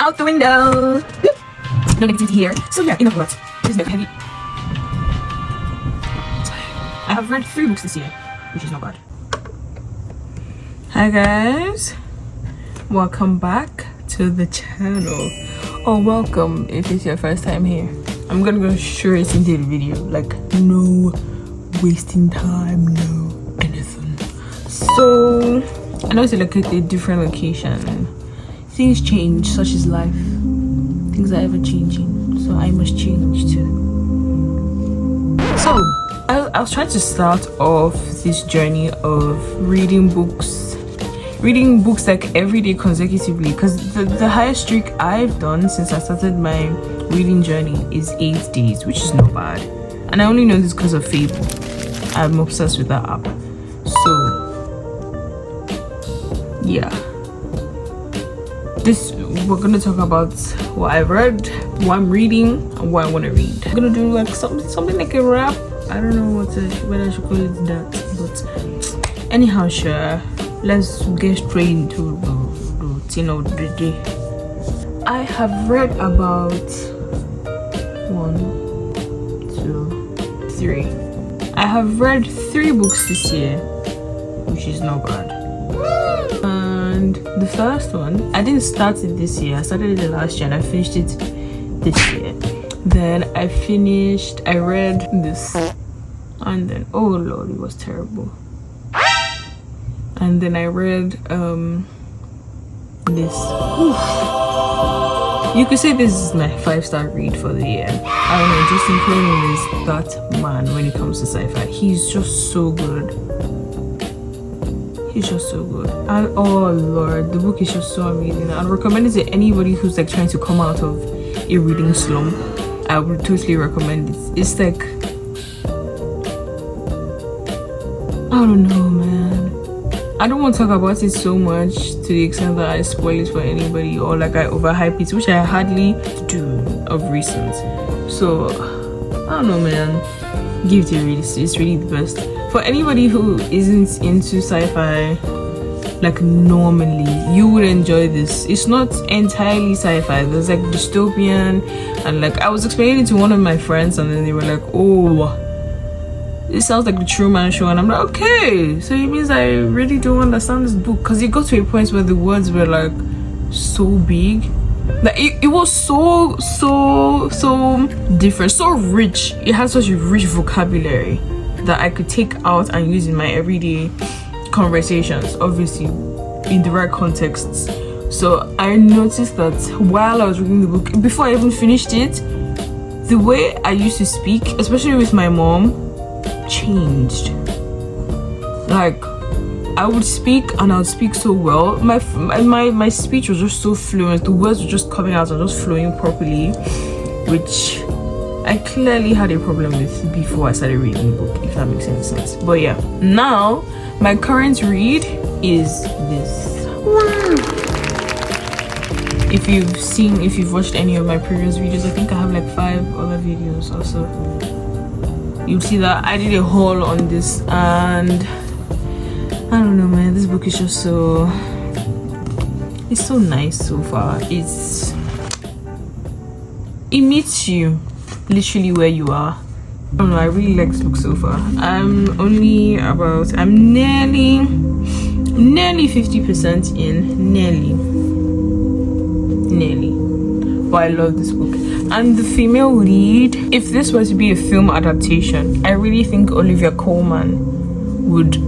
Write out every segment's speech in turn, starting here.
out the window. No negativity here. So yeah, enough words. This is very heavy. I have read 3 books this year, which is not bad. Hi guys, welcome back to the channel. Or welcome if it's your first time here. I'm gonna go straight into the video, like no wasting time, no anything. So I know it's like a different location. Things change, such is life. Things are ever changing, so I must change too. So I was trying to start off this journey of reading books like every day consecutively, because the highest streak I've done since I started my reading journey is 8 days, which is not bad. And I only know this because of Fable. I'm obsessed with that app. So yeah, we're gonna talk about what I've read, what I'm reading, and what I want to read. I'm gonna do like something like a wrap. I don't know whether I should call it that, but anyhow, sure. Let's get straight into the routine of the day. I have read about 1, 2, 3. I have read 3 books this year, which is not bad. And the first one, I didn't start it this year. I started it last year and I finished it this year. Then I read this, and then oh lord, it was terrible. And then I read this. Oof. You could say this is my 5-star read for the year. I don't know, Justin Cronin is that man when it comes to sci-fi. He's just so good. He's just so good. And oh lord, the book is just so amazing. I'd recommend it to anybody who's like trying to come out of a reading slump. I would totally recommend it. It's like, I don't know, man. I don't want to talk about it so much to the extent that I spoil it for anybody or like I overhype it, which I hardly do of recent. So I don't know, man. Give it a read. It's really the best for anybody who isn't into sci-fi. Like normally, you would enjoy this. It's not entirely sci-fi. There's like dystopian, and like I was explaining it to one of my friends, and then they were like, "Oh, it sounds like the Truman Show," and I'm like, "Okay, so it means I really don't understand this book," because it got to a point where the words were like so big, like it was so different, so rich. It had such a rich vocabulary that I could take out and use in my everyday conversations, obviously in the right contexts. So I noticed that while I was reading the book, before I even finished it, the way I used to speak, especially with my mom, changed. Like I would speak and I would speak so well. My speech was just so fluent. The words were just coming out and just flowing properly, which I clearly had a problem with before I started reading the book, if that makes any sense. But yeah, now my current read is this. If you've watched any of my previous videos, I think I have like 5 other videos also. You'll see that I did a haul on this, and I don't know, man, this book is just it's so nice so far. It meets you literally where you are. I don't know, I really like this book so far. I'm nearly 50% in, nearly. But I love this book. And the female lead, if this were to be a film adaptation, I really think Olivia Colman would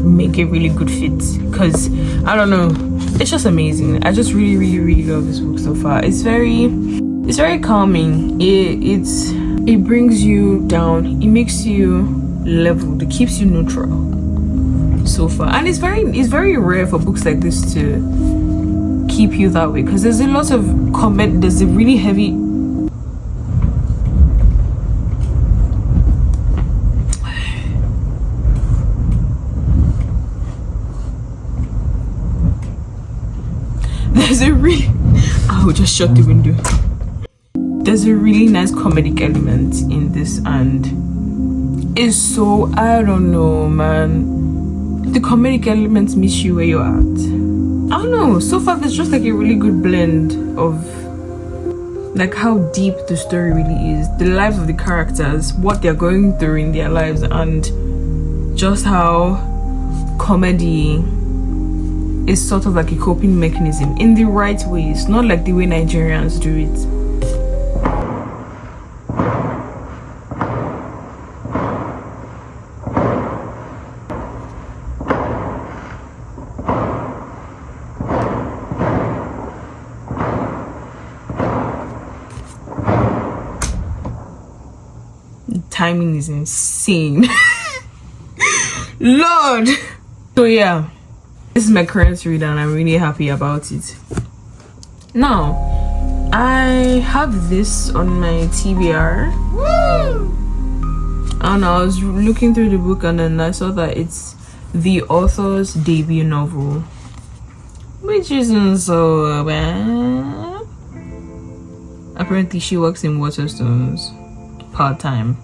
make a really good fit, because I don't know, it's just amazing. I just really love this book so far. It's very calming. It brings you down, it makes you leveled, it keeps you neutral so far. And it's very rare for books like this to keep you that way, because there's a lot of comment, there's a really heavy I will just shut the window. There's a really nice comedic element in this, and it's so, I don't know, man, the comedic elements meet you where you're at. I don't know, so far there's just like a really good blend of like how deep the story really is, the lives of the characters, what they're going through in their lives, and just how comedy is sort of like a coping mechanism in the right ways, not like the way Nigerians do it. Timing is insane. Lord. So yeah, this is my current read and I'm really happy about it. Now I have this on my TBR. And I was looking through the book and then I saw that it's the author's debut novel, which isn't so bad. Apparently she works in Waterstones part-time.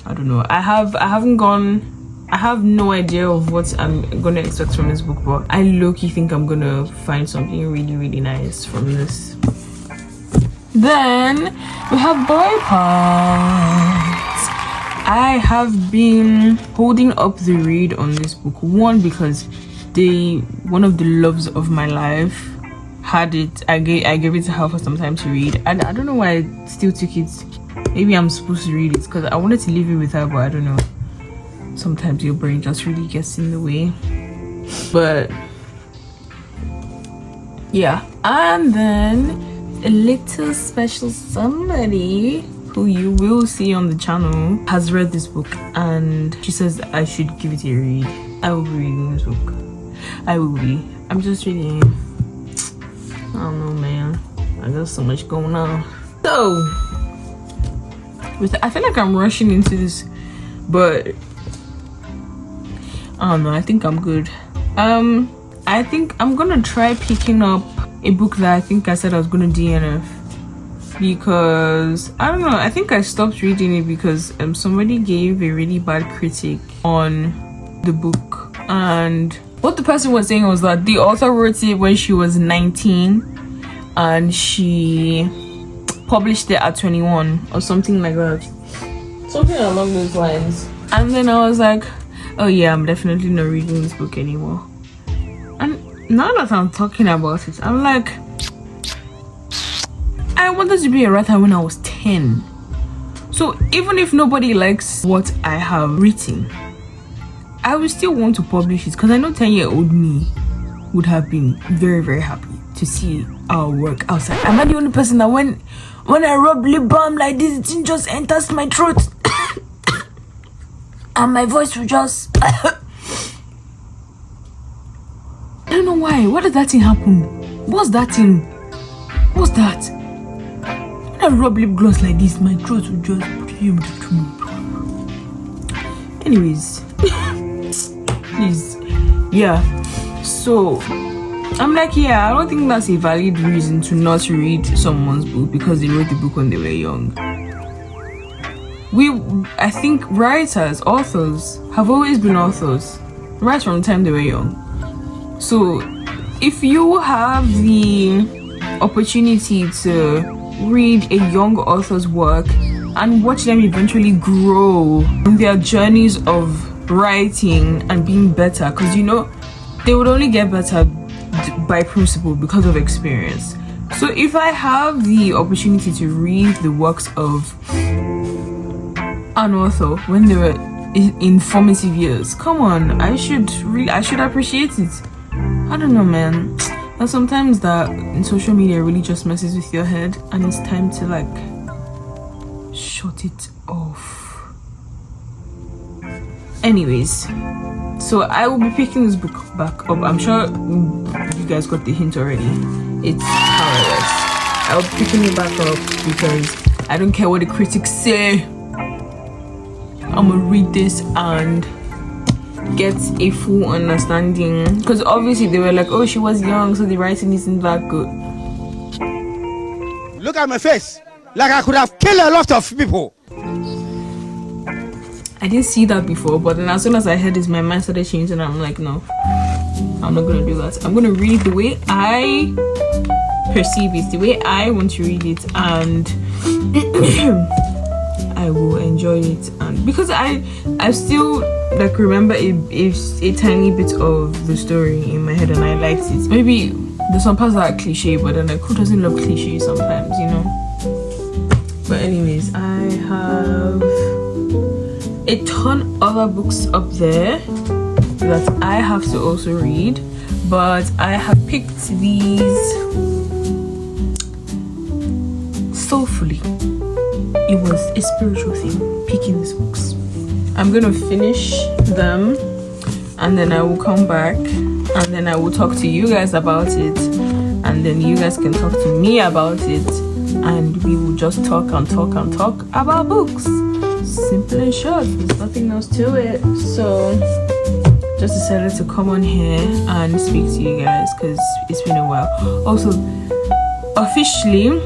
I don't know. I have no idea of what I'm gonna expect from this book, but I low-key think I'm gonna find something really, really nice from this. Then we have Boy Parts. I have been holding up the read on this book. One, because one of the loves of my life had it. I gave it to her for some time to read, and I don't know why I still took it. Maybe I'm supposed to read it because I wanted to leave it with her, but I don't know. Sometimes your brain just really gets in the way. But yeah, and then a little special somebody who you will see on the channel has read this book and she says I should give it a read. I will be reading this book. I will be. I'm just reading. I don't know, man. I got so much going on. So I feel like I'm rushing into this, but I don't know. I think I'm good. I think I'm gonna try picking up a book that I think I said I was gonna DNF, because I don't know. I think I stopped reading it because somebody gave a really bad critic on the book, and what the person was saying was that the author wrote it when she was 19 and she published it at 21 or something like that, something along those lines. And then I was like, oh yeah, I'm definitely not reading this book anymore. And now that I'm talking about it, I'm like, I wanted to be a writer when I was 10. So even if nobody likes what I have written, I will still want to publish it, because I know 10-year-old me would have been very, very happy to see our work outside. Am I the only person that when I rub lip balm like this, it just enters my throat and my voice will just I don't know why. Why did that thing happen? What's that thing? What's that? When I rub lip gloss like this, my throat will just anyways. Please. Yeah, so I'm like, yeah, I don't think that's a valid reason to not read someone's book because they wrote the book when they were young. I think writers, authors have always been authors right from the time they were young. So if you have the opportunity to read a young author's work and watch them eventually grow in their journeys of writing and being better, because you know they would only get better by principle because of experience. So if I have the opportunity to read the works of an author when they were in formative years, come on, I should appreciate it. I don't know, man. And sometimes that in social media really just messes with your head and it's time to like shut it off. Anyways, so I will be picking this book back up. I'm sure you guys got the hint already. It's powerless. I'll be picking it back up because I don't care what the critics say. I'm gonna read this and get a full understanding, because obviously they were like, oh, she was young, so the writing isn't that good. Look at my face, like I could have killed a lot of people. I didn't see that before, but then as soon as I heard this, my mind started changing and I'm like, no, I'm not gonna do that. I'm gonna read the way I perceive it, the way I want to read it, and I will enjoy it. And because I still like remember a tiny bit of the story in my head, and I liked it. Maybe there's some parts that are cliche, but then like who doesn't love cliche sometimes, you know? But anyways, I have a ton other books up there that I have to also read, but I have picked these soulfully. It was a spiritual thing picking these books. I'm gonna finish them and then I will come back and then I will talk to you guys about it, and then you guys can talk to me about it, and we will just talk and talk and talk about books. Simple and short, there's nothing else to it. So just decided to come on here and speak to you guys because it's been a while. Also, officially,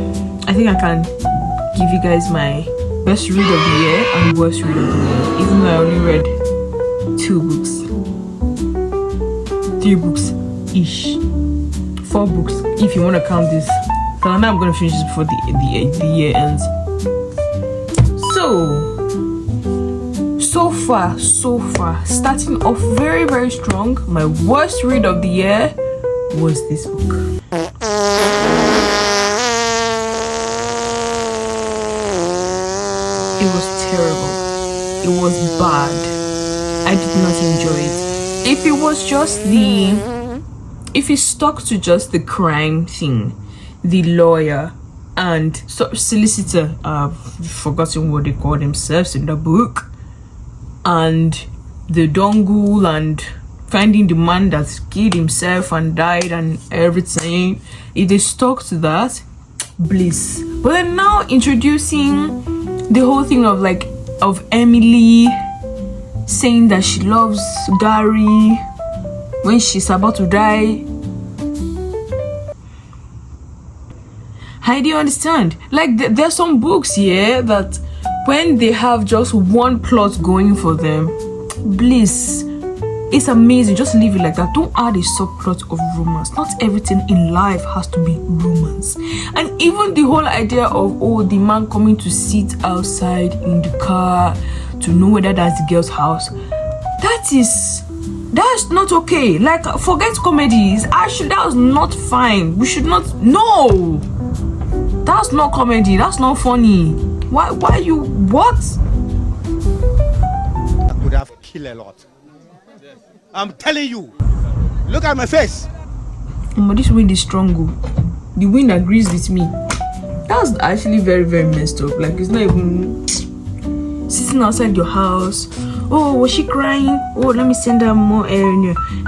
I think I can give you guys my best read of the year and worst read of the year, even though I only read 2 books, 3 books ish, 4 books if you want to count this, because now I'm going to finish this before the year ends. So far, starting off very, very strong. My worst read of the year was this book. It was terrible. It was bad. I did not enjoy it. If it was just if it stuck to just the crime thing, the lawyer and solicitor, I've forgotten what they call themselves in the book, and the dongle and finding the man that killed himself and died and everything, if they stuck to that, bliss. But then now introducing the whole thing of Emily saying that she loves Gary when she's about to die. I do understand. Like there's some books here that when they have just one plot going for them, bliss. It's amazing. Just leave it like that. Don't add a subplot of romance. Not everything in life has to be romance. And even the whole idea of the man coming to sit outside in the car to know whether that's the girl's house, that's not okay. Like, forget comedies. Actually, that was not fine. We should not. No, that's not comedy. That's not funny. Why you what? I could have killed a lot. I'm telling you. Look at my face. This wind is strong. The wind agrees with me. That's actually very, very messed up. Like, it's not even sitting outside your house. Oh, was she crying? Oh, let me send her more air.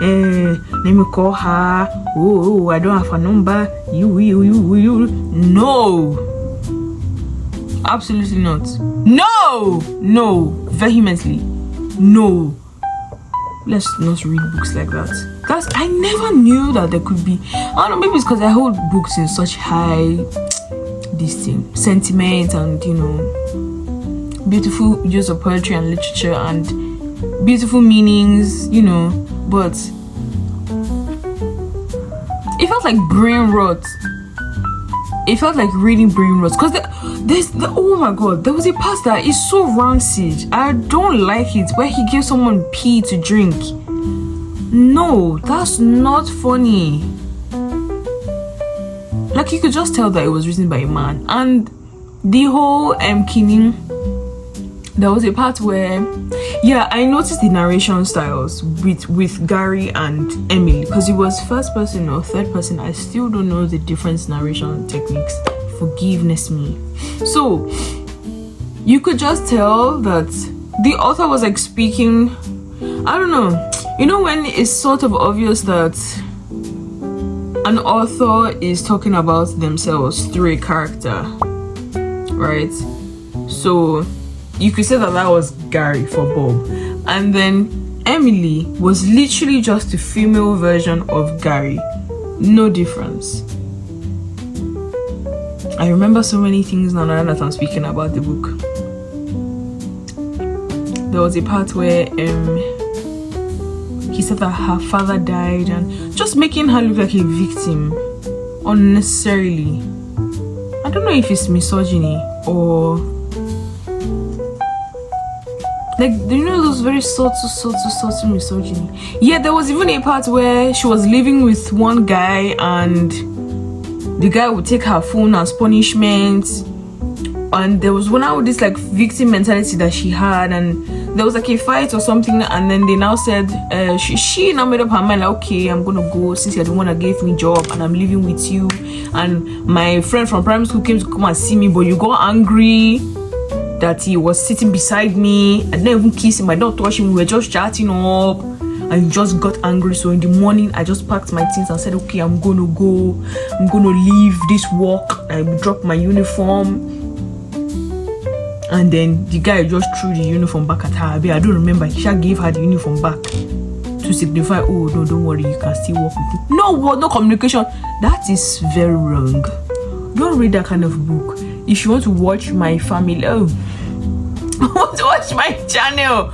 Let me call her. Oh, I don't have a number. You. No. Absolutely not. No. Vehemently. No. Let's not read books like that. I never knew that there could be. I don't know, maybe it's because I hold books in such high sentiment and, you know, beautiful use of poetry and literature and beautiful meanings, you know, but it felt like brain rot. It felt like reading brain rot because oh my god, there was a part that is so rancid. I don't like it, where he gives someone pee to drink. No, that's not funny. Like, you could just tell that it was written by a man. And the whole killing, there was a part where, yeah, I noticed the narration styles with Gary and Emily, because it was first person or third person. I still don't know the different narration techniques. Forgiveness me. So you could just tell that the author was like speaking, I don't know, you know, when it's sort of obvious that an author is talking about themselves through a character, right? So you could say that was Gary for Bob, and then Emily was literally just a female version of Gary. No difference. I remember so many things now that I'm speaking about the book. There was a part where he said that her father died, and just making her look like a victim unnecessarily. I don't know if it's misogyny or like, do you know those very subtle misogyny? Yeah, there was even a part where she was living with one guy and the guy would take her phone as punishment, and there was one out with this like victim mentality that she had, and there was like a fight or something, and then they now said she now made up her mind like, okay, I'm gonna go since you're the one that gave me job and I'm living with you, and my friend from primary school came to come and see me, but you got angry that he was sitting beside me. I didn't even kiss him, I didn't touch him, we were just chatting up, and he just got angry. So in the morning I just packed my things and said, okay, I'm gonna go, I'm gonna leave this work. I dropped my uniform, and then the guy just threw the uniform back at her. I don't remember, he gave her the uniform back to signify, oh no, don't worry, you can still work with me. No communication. That is very wrong. Don't read that kind of book. If you want to watch my family, want to watch my channel,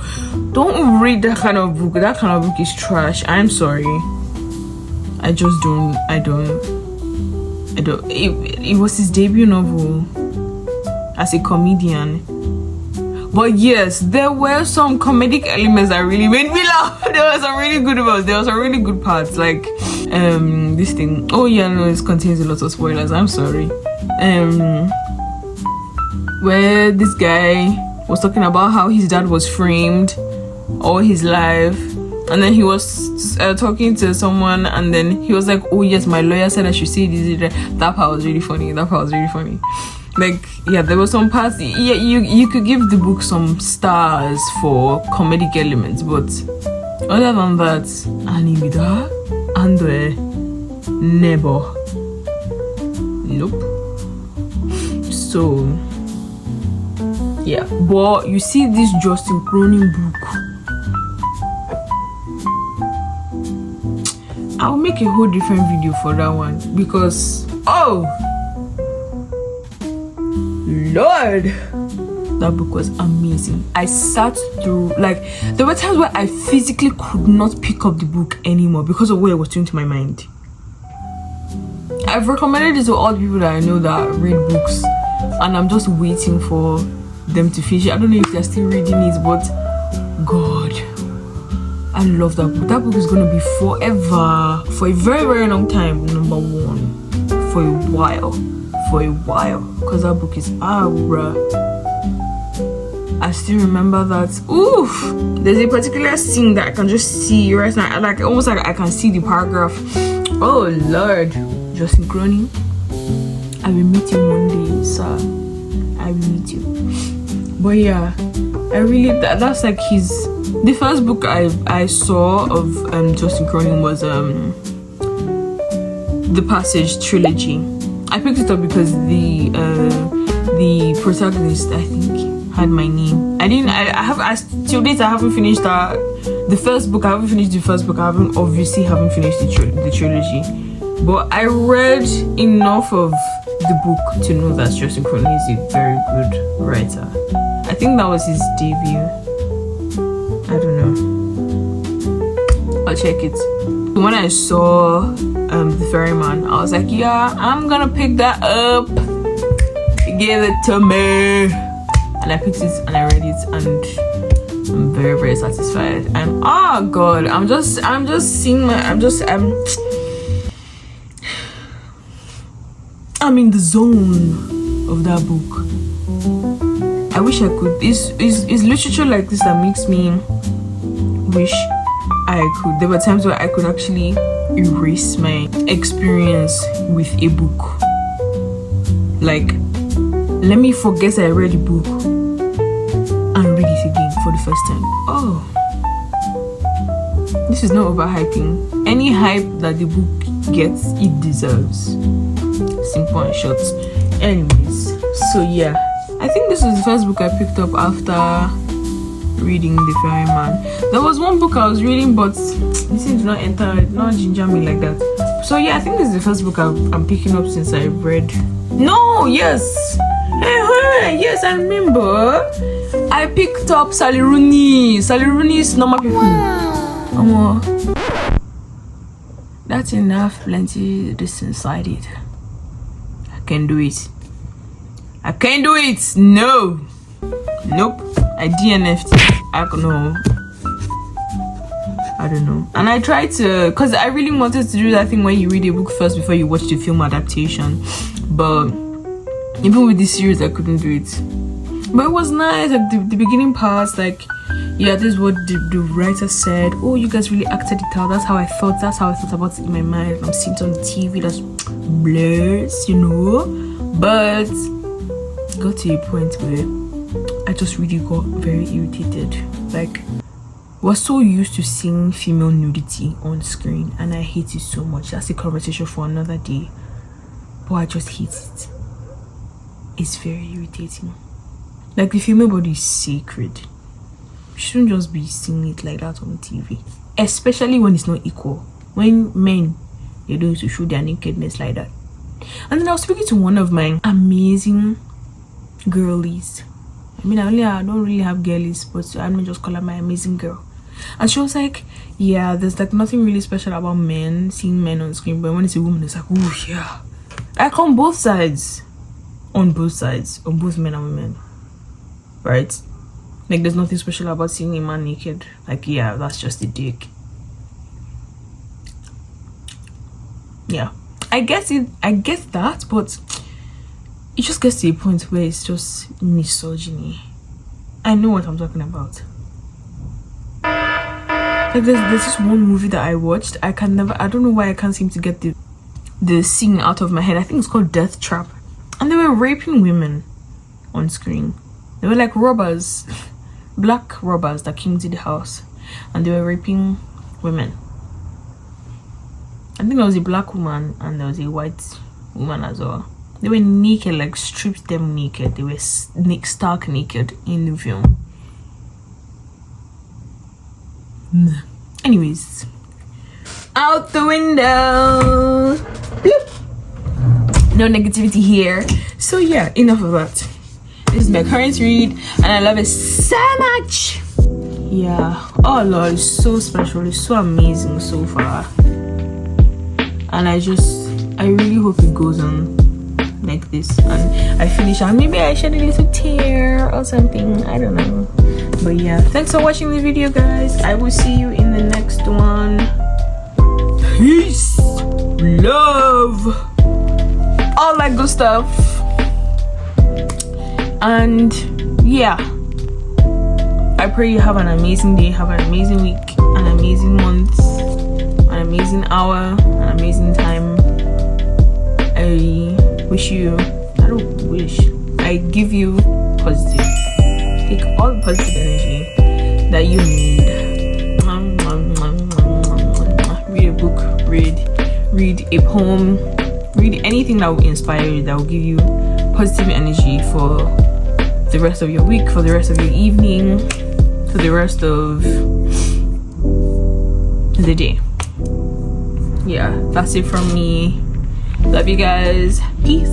don't read that kind of book. That kind of book is trash. I'm sorry. I just don't. It was his debut novel as a comedian. But yes, there were some comedic elements that really made me laugh. There were some really good ones. There were some really good parts, like this thing. Oh yeah, no, it contains a lot of spoilers. I'm sorry. Where this guy was talking about how his dad was framed all his life, and then he was talking to someone, and then he was like, oh yes, my lawyer said I should say this. That part was really funny. Like, yeah, there were some parts. Yeah, you could give the book some stars for comedic elements, but other than that, Animida and never. Nope. So yeah, but you see this Justin Cronin book, I'll make a whole different video for that one, because oh Lord, that book was amazing. I sat through, like, there were times where I physically could not pick up the book anymore because of what it was doing to my mind. I've recommended it to all the people that I know that read books, and I'm just waiting for them to finish it. I don't know if they're still reading it, but God, I love that book. That book is gonna be forever, for a very, very long time, number one, for a while, because that book is bruh. I still remember that. Oof, there's a particular scene that I can just see right now, like almost like I can see the paragraph. Oh Lord, Justin Cronin, I will meet you one day, sir. I will meet you. But yeah, I really, that's like the first book I saw of Justin Cronin was the Passage trilogy. I picked it up because the protagonist, I think, had my name. Till date I haven't finished the first book. I haven't finished the first book. I haven't finished the trilogy. But I read enough of the book to know that Justin Cronin is a very good writer. I think that was his debut. I don't know. I'll check it. When I saw The Ferryman, I was like, yeah, I'm gonna pick that up. Give it to me. And I picked it and I read it, and I'm very, very satisfied. And oh God, I'm just seeing I'm in the zone of that book. I wish I could. It's literature like this that makes me wish I could. There were times where I could actually erase my experience with a book. Like, let me forget I read a book and read it again for the first time. Oh, this is not overhyping. Any hype that the book gets, it deserves. Simple and short. Anyways, so yeah, I think this was the first book I picked up after reading The Ferryman. There was one book I was reading, but this did not ginger me like that. So yeah, I think this is the first book I'm picking up since I read. No, yes, yes, I remember. I picked up Sally Rooney's Normal People. Wow. That's enough. Plenty this inside it. I can't do it. I can't do it. No. Nope. I DNF'd. I don't know. And I tried to, because I really wanted to do that thing where you read a book first before you watch the film adaptation. But even with this series, I couldn't do it. But it was nice. Like the beginning parts, like, yeah, this is what the writer said. Oh, you guys really acted it out. That's how I felt. That's how I thought about it in my mind. I'm seeing it on the TV. That's blurs, you know. But it got to a point where I just really got very irritated. Like, we're so used to seeing female nudity on screen, and I hate it so much. That's a conversation for another day. But I just hate it. It's very irritating. Like, the female body is sacred. You shouldn't just be seeing it like that on TV, especially when it's not equal. When men, they don't used to show their nakedness like that. And then I was speaking to one of my amazing girlies. I mean, I don't really have girlies, but I'm gonna just call her my amazing girl. And she was like, yeah, there's like nothing really special about men, seeing men on screen, but when it's a woman, it's like, oh yeah. Like on both sides, on both men and women, right? Like, there's nothing special about seeing a man naked. Like, yeah, that's just a dick. Yeah, I get that, but it just gets to a point where it's just misogyny. I know what I'm talking about. Like, there's this one movie that I watched. I don't know why I can't seem to get the scene out of my head. I think it's called Death Trap. And they were raping women on screen. They were like robbers, black robbers that came to the house, and they were raping women. I think there was a black woman and there was a white woman as well. They were naked, like stripped them naked. They were stark naked in the film. Anyways, out the window. Bloop. No negativity here. So yeah, enough of that. This is my current read, and I love it so much. Yeah, oh Lord, it's so special. It's so amazing so far, and I really hope it goes on like this, and I finish, and maybe I shed a little tear or something, I don't know. But yeah, thanks for watching this video, guys. I will see you in the next one. Peace, love, all that good stuff. And yeah, I pray you have an amazing day, have an amazing week, an amazing month, an amazing hour, an amazing time. I give you positive. Take all the positive energy that you need. Read a book, read a poem, read anything that will inspire you, that will give you positive energy for the rest of your week, for the rest of your evening, for the rest of the day. Yeah, that's it from me. Love you guys. Peace.